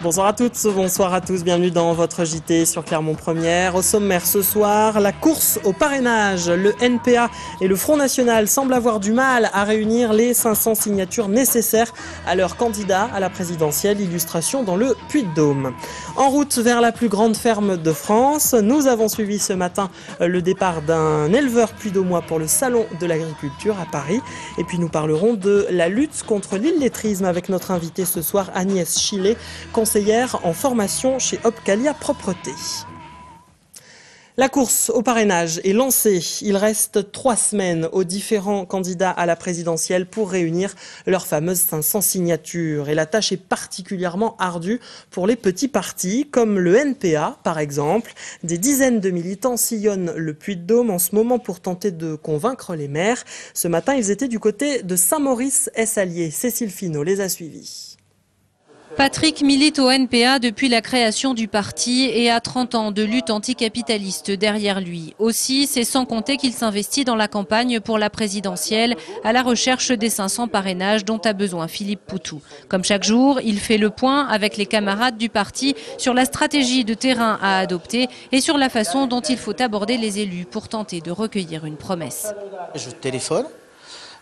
Bonsoir à toutes, bonsoir à tous, bienvenue dans votre JT sur Clermont Première. Au sommaire ce soir, la course au parrainage. Le NPA et le Front National semblent avoir du mal à réunir les 500 signatures nécessaires à leur candidat à la présidentielle. Illustration dans le Puy-de-Dôme. En route vers la plus grande ferme de France, nous avons suivi ce matin le départ d'un éleveur puy-daumois pour le salon de l'agriculture à Paris. Et puis nous parlerons de la lutte contre l'illettrisme avec notre invitée ce soir Agnès Chillet, conseillère en formation chez Opcalia Propreté. La course au parrainage est lancée. Il reste 3 semaines aux différents candidats à la présidentielle pour réunir leurs fameuses 500 signatures. Et la tâche est particulièrement ardue pour les petits partis, comme le NPA par exemple. Des dizaines de militants sillonnent le Puy-de-Dôme en ce moment pour tenter de convaincre les maires. Ce matin, ils étaient du côté de Saint-Maurice-Essallier. Cécile Finot les a suivis. Patrick milite au NPA depuis la création du parti et a 30 ans de lutte anticapitaliste derrière lui. Aussi, c'est sans compter qu'il s'investit dans la campagne pour la présidentielle à la recherche des 500 parrainages dont a besoin Philippe Poutou. Comme chaque jour, il fait le point avec les camarades du parti sur la stratégie de terrain à adopter et sur la façon dont il faut aborder les élus pour tenter de recueillir une promesse. Je téléphone.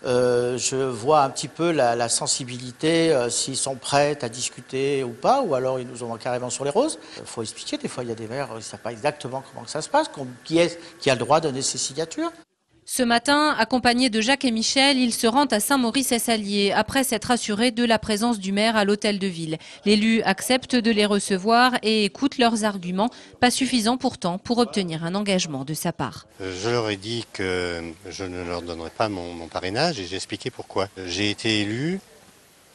Je vois un petit peu la sensibilité, s'ils sont prêts à discuter ou pas, ou alors ils nous ont carrément sur les roses. Il faut expliquer, des fois il y a des maires, ils ne savent pas exactement comment ça se passe, qui a le droit de donner ses signatures. Ce matin, accompagné de Jacques et Michel, il se rend à Saint-Maurice-Essallier après s'être assuré de la présence du maire à l'hôtel de ville. L'élu accepte de les recevoir et écoute leurs arguments, pas suffisants pourtant pour obtenir un engagement de sa part. Je leur ai dit que je ne leur donnerai pas mon parrainage et j'ai expliqué pourquoi. J'ai été élu,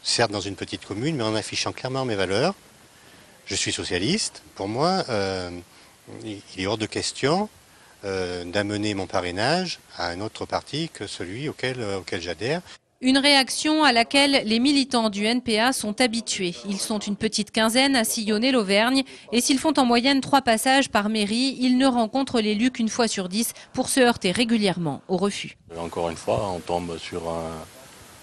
certes dans une petite commune, mais en affichant clairement mes valeurs. Je suis socialiste. Pour moi, il est hors de question d'amener mon parrainage à un autre parti que celui auquel j'adhère. Une réaction à laquelle les militants du NPA sont habitués. Ils sont une petite quinzaine à sillonner l'Auvergne et s'ils font en moyenne 3 passages par mairie, ils ne rencontrent l'élu qu'une fois sur 10 pour se heurter régulièrement au refus. Encore une fois, on tombe sur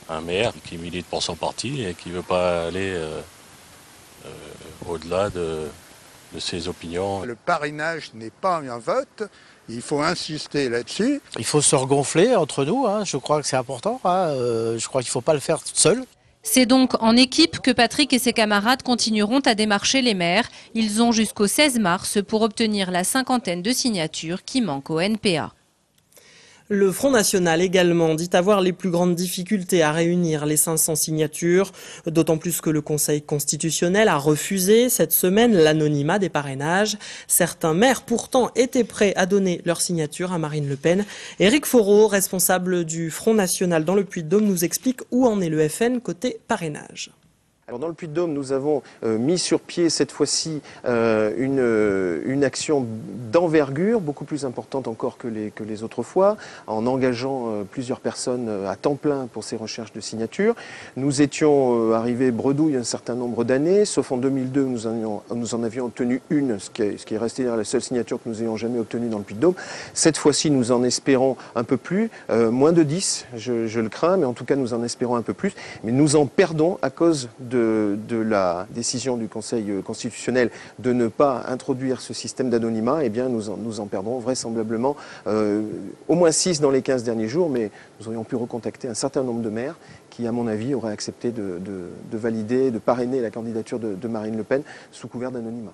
un maire qui milite pour son parti et qui ne veut pas aller au-delà de ses opinions. Le parrainage n'est pas un vote. Il faut insister là-dessus. Il faut se regonfler entre nous, je crois que c'est important. Je crois qu'il ne faut pas le faire seul. C'est donc en équipe que Patrick et ses camarades continueront à démarcher les maires. Ils ont jusqu'au 16 mars pour obtenir la 50aine de signatures qui manquent au NPA. Le Front National également dit avoir les plus grandes difficultés à réunir les 500 signatures, d'autant plus que le Conseil constitutionnel a refusé cette semaine l'anonymat des parrainages. Certains maires pourtant étaient prêts à donner leur signature à Marine Le Pen. Éric Foreau, responsable du Front National dans le Puy-de-Dôme, nous explique où en est le FN côté parrainage. Alors dans le Puy-de-Dôme, nous avons mis sur pied cette fois-ci une action d'envergure, beaucoup plus importante encore que les autres fois, en engageant plusieurs personnes à temps plein pour ces recherches de signatures. Nous étions arrivés bredouille un certain nombre d'années, sauf en 2002, nous en avions obtenu une, ce qui est resté la seule signature que nous ayons jamais obtenue dans le Puy-de-Dôme. Cette fois-ci, nous en espérons un peu plus, moins de 10, je le crains, mais en tout cas, nous en espérons un peu plus. Mais nous en perdons à cause de la décision du Conseil constitutionnel de ne pas introduire ce système d'anonymat. Eh bien, nous en perdrons vraisemblablement au moins 6 dans les 15 derniers jours, mais nous aurions pu recontacter un certain nombre de maires qui, à mon avis, auraient accepté de valider, de parrainer la candidature de Marine Le Pen sous couvert d'anonymat.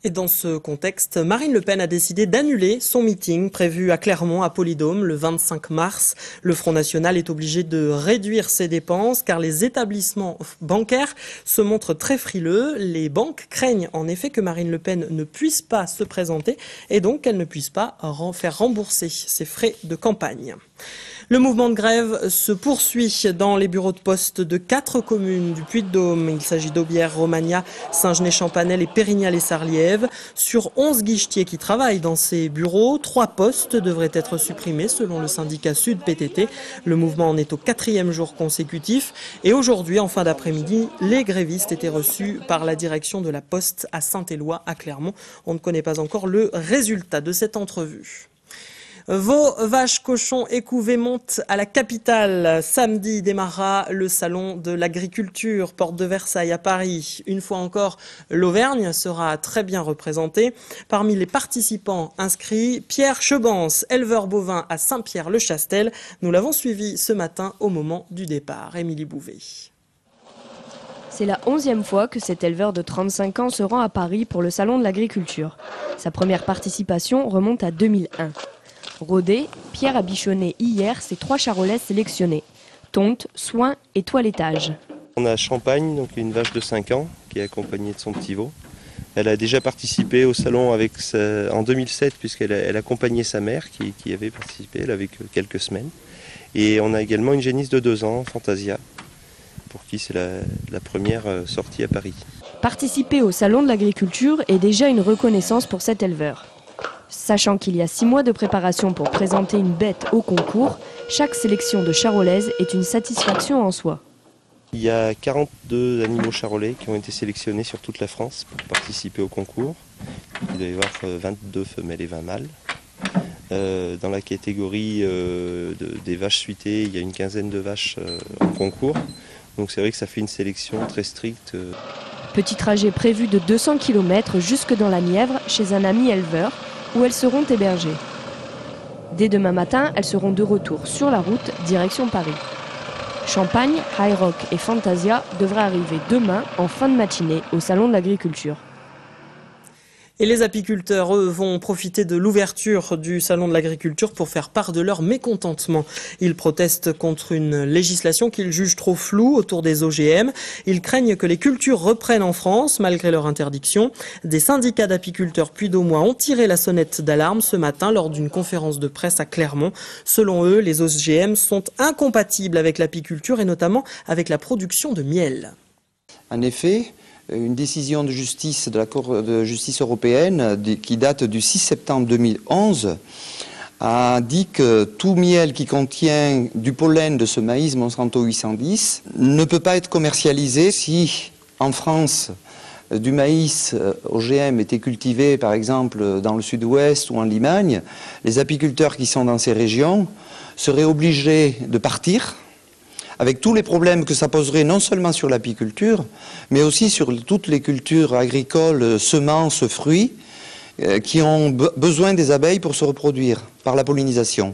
Et dans ce contexte, Marine Le Pen a décidé d'annuler son meeting prévu à Clermont, à Polydôme, le 25 mars. Le Front National est obligé de réduire ses dépenses car les établissements bancaires se montrent très frileux. Les banques craignent en effet que Marine Le Pen ne puisse pas se présenter et donc qu'elle ne puisse pas faire rembourser ses frais de campagne. Le mouvement de grève se poursuit dans les bureaux de poste de 4 communes du Puy-de-Dôme. Il s'agit d'Aubière, Romagna, Saint-Genès-Champanel et Pérignal-et-Sarliève. Sur 11 guichetiers qui travaillent dans ces bureaux, 3 postes devraient être supprimés selon le syndicat Sud PTT. Le mouvement en est au 4e jour consécutif. Et aujourd'hui, en fin d'après-midi, les grévistes étaient reçus par la direction de la Poste à Saint-Éloi, à Clermont. On ne connaît pas encore le résultat de cette entrevue. Vos vaches, cochons et couvées montent à la capitale. Samedi démarrera le salon de l'agriculture, porte de Versailles à Paris. Une fois encore, l'Auvergne sera très bien représentée. Parmi les participants inscrits, Pierre Chebance, éleveur bovin à Saint-Pierre-le-Chastel. Nous l'avons suivi ce matin au moment du départ. Émilie Bouvet. C'est la 11e fois que cet éleveur de 35 ans se rend à Paris pour le salon de l'agriculture. Sa première participation remonte à 2001. Rodé, Pierre a bichonné hier ses 3 charolaises sélectionnées. Tonte, soins et toilettage. On a Champagne, donc une vache de 5 ans qui est accompagnée de son petit veau. Elle a déjà participé au salon en 2007 puisqu'elle accompagnait sa mère qui avait participé, elle avait quelques semaines. Et on a également une génisse de 2 ans, Fantasia, pour qui c'est la première sortie à Paris. Participer au salon de l'agriculture est déjà une reconnaissance pour cet éleveur. Sachant qu'il y a 6 mois de préparation pour présenter une bête au concours, chaque sélection de charolaises est une satisfaction en soi. Il y a 42 animaux charolais qui ont été sélectionnés sur toute la France pour participer au concours. Il doit y avoir 22 femelles et 20 mâles. Dans la catégorie des vaches suitées, il y a une quinzaine de vaches en concours. Donc c'est vrai que ça fait une sélection très stricte. Petit trajet prévu de 200 km jusque dans la Nièvre, chez un ami éleveur, où elles seront hébergées. Dès demain matin, elles seront de retour sur la route, direction Paris. Champagne, High Rock et Fantasia devraient arriver demain en fin de matinée au Salon de l'Agriculture. Et les apiculteurs, eux, vont profiter de l'ouverture du Salon de l'Agriculture pour faire part de leur mécontentement. Ils protestent contre une législation qu'ils jugent trop floue autour des OGM. Ils craignent que les cultures reprennent en France, malgré leur interdiction. Des syndicats d'apiculteurs puy-d'Aumois ont tiré la sonnette d'alarme ce matin lors d'une conférence de presse à Clermont. Selon eux, les OGM sont incompatibles avec l'apiculture et notamment avec la production de miel. En effet, une décision de justice de la Cour de justice européenne qui date du 6 septembre 2011 a dit que tout miel qui contient du pollen de ce maïs Monsanto 810 ne peut pas être commercialisé si en France du maïs OGM était cultivé par exemple dans le sud-ouest ou en Limagne. Les apiculteurs qui sont dans ces régions seraient obligés de partir, avec tous les problèmes que ça poserait non seulement sur l'apiculture, mais aussi sur toutes les cultures agricoles, semences, fruits, qui ont besoin des abeilles pour se reproduire par la pollinisation.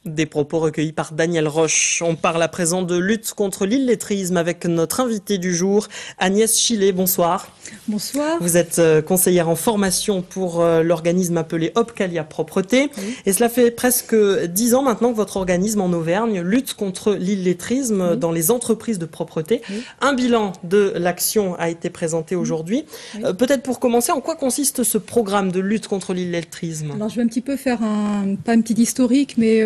Des propos recueillis par Daniel Roche. On parle à présent de lutte contre l'illettrisme avec notre invitée du jour, Agnès Chillet. Bonsoir. Bonsoir. Vous êtes conseillère en formation pour l'organisme appelé Opcalia Propreté. Oui. Et cela fait presque 10 ans maintenant que votre organisme en Auvergne lutte contre l'illettrisme dans les entreprises de propreté. Oui. Un bilan de l'action a été présenté aujourd'hui. Oui. Peut-être pour commencer, en quoi consiste ce programme de lutte contre l'illettrisme? Alors je vais un petit peu faire pas un petit historique, mais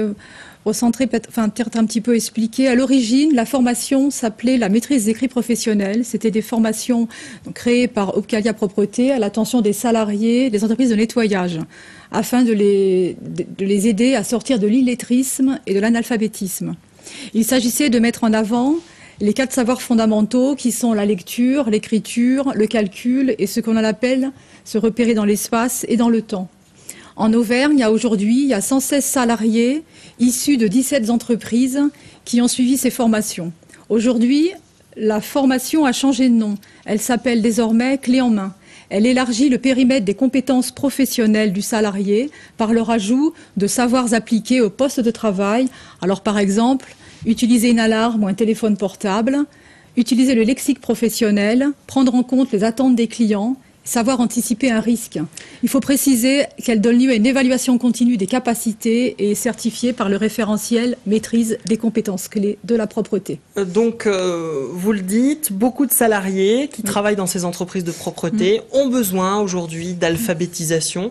recentrer, peut-être un petit peu expliquer. À l'origine, la formation s'appelait la maîtrise d'écrit professionnel. C'était des formations créées par Opcalia Propreté à l'attention des salariés des entreprises de nettoyage, afin de les aider à sortir de l'illettrisme et de l'analphabétisme. Il s'agissait de mettre en avant les 4 savoirs fondamentaux qui sont la lecture, l'écriture, le calcul et ce qu'on appelle se repérer dans l'espace et dans le temps. En Auvergne, il y a 116 salariés issus de 17 entreprises qui ont suivi ces formations. Aujourd'hui, la formation a changé de nom. Elle s'appelle désormais Clé en main. Elle élargit le périmètre des compétences professionnelles du salarié par le rajout de savoirs appliqués au poste de travail. Alors par exemple, utiliser une alarme ou un téléphone portable, utiliser le lexique professionnel, prendre en compte les attentes des clients, savoir anticiper un risque. Il faut préciser qu'elle donne lieu à une évaluation continue des capacités et est certifiée par le référentiel maîtrise des compétences clés de la propreté. Donc, vous le dites, beaucoup de salariés qui travaillent dans ces entreprises de propreté ont besoin aujourd'hui d'alphabétisation.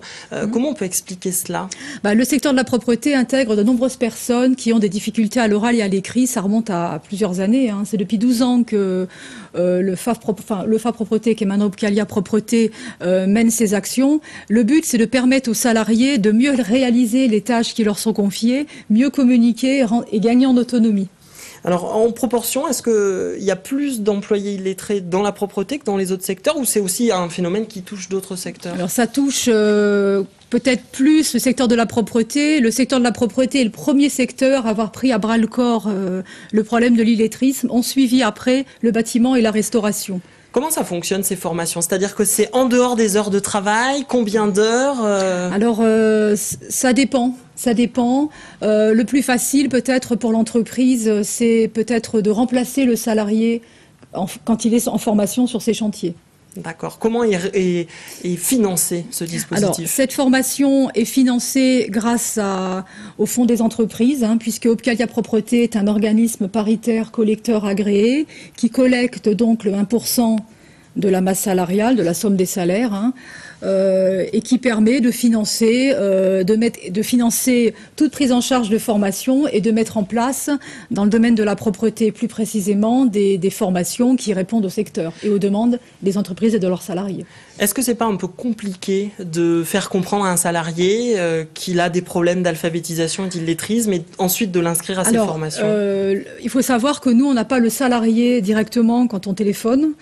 Comment on peut expliquer cela? Le secteur de la propreté intègre de nombreuses personnes qui ont des difficultés à l'oral et à l'écrit. Ça remonte à plusieurs années. C'est depuis 12 ans que le FAF Propreté, qui est maintenant Opcalia Propreté, mène ces actions. Le but, c'est de permettre aux salariés de mieux réaliser les tâches qui leur sont confiées, mieux communiquer et gagner en autonomie. Alors, en proportion, est-ce qu'il y a plus d'employés illettrés dans la propreté que dans les autres secteurs, ou c'est aussi un phénomène qui touche d'autres secteurs? Alors, ça touche peut-être plus le secteur de la propreté. Le secteur de la propreté est le premier secteur à avoir pris à bras le corps le problème de l'illettrisme. On suivi après le bâtiment et la restauration. Comment ça fonctionne ces formations? C'est-à-dire que c'est en dehors des heures de travail? Combien d'heures Alors, ça dépend. Ça dépend. Le plus facile peut-être pour l'entreprise, c'est peut-être de remplacer le salarié quand il est en formation sur ces chantiers. D'accord. Comment est financé ce dispositif? Alors, cette formation est financée grâce au Fonds des entreprises, puisque Opcalia Propreté est un organisme paritaire collecteur agréé qui collecte donc le 1% de la masse salariale, de la somme des salaires, et qui permet de financer, toute prise en charge de formation et de mettre en place, dans le domaine de la propreté plus précisément, des formations qui répondent au secteur et aux demandes des entreprises et de leurs salariés. Est-ce que c'est pas un peu compliqué de faire comprendre à un salarié qu'il a des problèmes d'alphabétisation et d'illettrisme et ensuite de l'inscrire à ces formations? Il faut savoir que nous, on n'a pas le salarié directement quand on téléphone.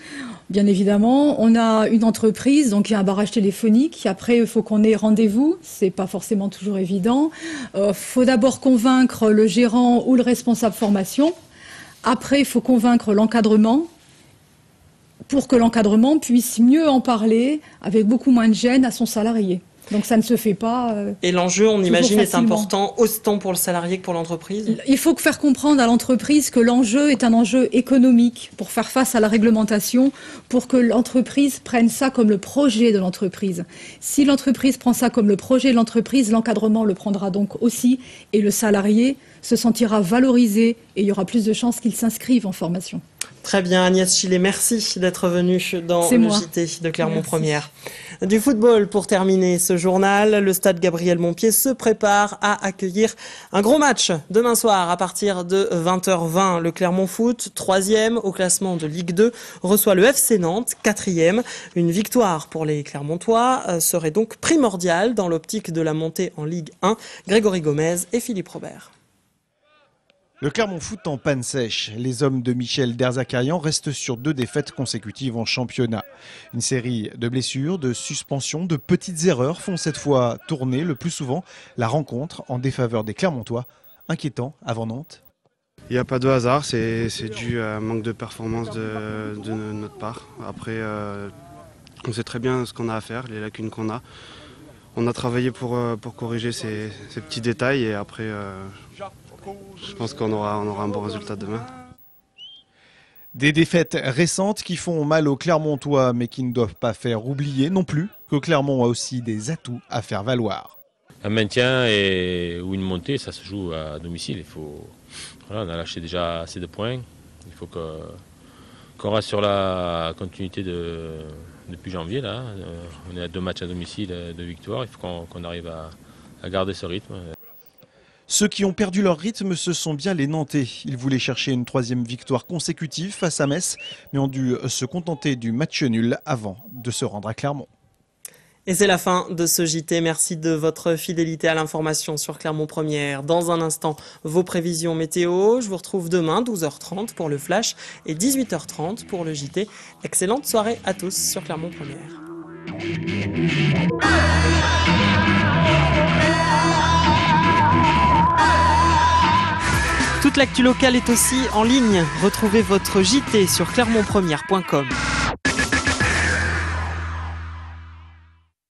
Bien évidemment, on a une entreprise, donc il y a un barrage téléphonique. Après, il faut qu'on ait rendez-vous. C'est pas forcément toujours évident. Faut d'abord convaincre le gérant ou le responsable formation. Après, il faut convaincre l'encadrement pour que l'encadrement puisse mieux en parler avec beaucoup moins de gêne à son salarié. Donc ça ne se fait pas. Et l'enjeu, on imagine, est important autant pour le salarié que pour l'entreprise? Il faut faire comprendre à l'entreprise que l'enjeu est un enjeu économique pour faire face à la réglementation, pour que l'entreprise prenne ça comme le projet de l'entreprise. Si l'entreprise prend ça comme le projet de l'entreprise, l'encadrement le prendra donc aussi et le salarié se sentira valorisé et il y aura plus de chances qu'il s'inscrive en formation. Très bien, Agnès Chillet, merci d'être venue dans le JT de Clermont Première. Du football pour terminer ce journal, le stade Gabriel Montpied se prépare à accueillir un gros match demain soir à partir de 20h20. Le Clermont Foot, 3e au classement de Ligue 2, reçoit le FC Nantes, 4e. Une victoire pour les Clermontois serait donc primordiale dans l'optique de la montée en Ligue 1. Grégory Gomez et Philippe Robert. Le Clermont Foot en panne sèche. Les hommes de Michel Derzakarian restent sur 2 défaites consécutives en championnat. Une série de blessures, de suspensions, de petites erreurs font cette fois tourner le plus souvent la rencontre en défaveur des Clermontois. Inquiétant avant Nantes. Il n'y a pas de hasard, c'est dû à un manque de performance de notre part. Après, on sait très bien ce qu'on a à faire, les lacunes qu'on a. On a travaillé pour corriger ces petits détails et après... je pense qu'on aura un bon résultat demain. Des défaites récentes qui font mal aux Clermontois, mais qui ne doivent pas faire oublier non plus que Clermont a aussi des atouts à faire valoir. Un maintien ou une montée, ça se joue à domicile. Voilà, on a lâché déjà assez de points. Il faut qu'on reste sur la continuité depuis janvier. Là. On est à 2 matchs à domicile de victoire. Il faut qu'on arrive à garder ce rythme. Ceux qui ont perdu leur rythme, ce sont bien les Nantais. Ils voulaient chercher une 3e victoire consécutive face à Metz, mais ont dû se contenter du match nul avant de se rendre à Clermont. Et c'est la fin de ce JT. Merci de votre fidélité à l'information sur Clermont Première. Dans un instant, vos prévisions météo. Je vous retrouve demain, 12h30 pour le Flash et 18h30 pour le JT. Excellente soirée à tous sur Clermont Première. Toute l'actu locale est aussi en ligne. Retrouvez votre JT sur clermontpremière.com.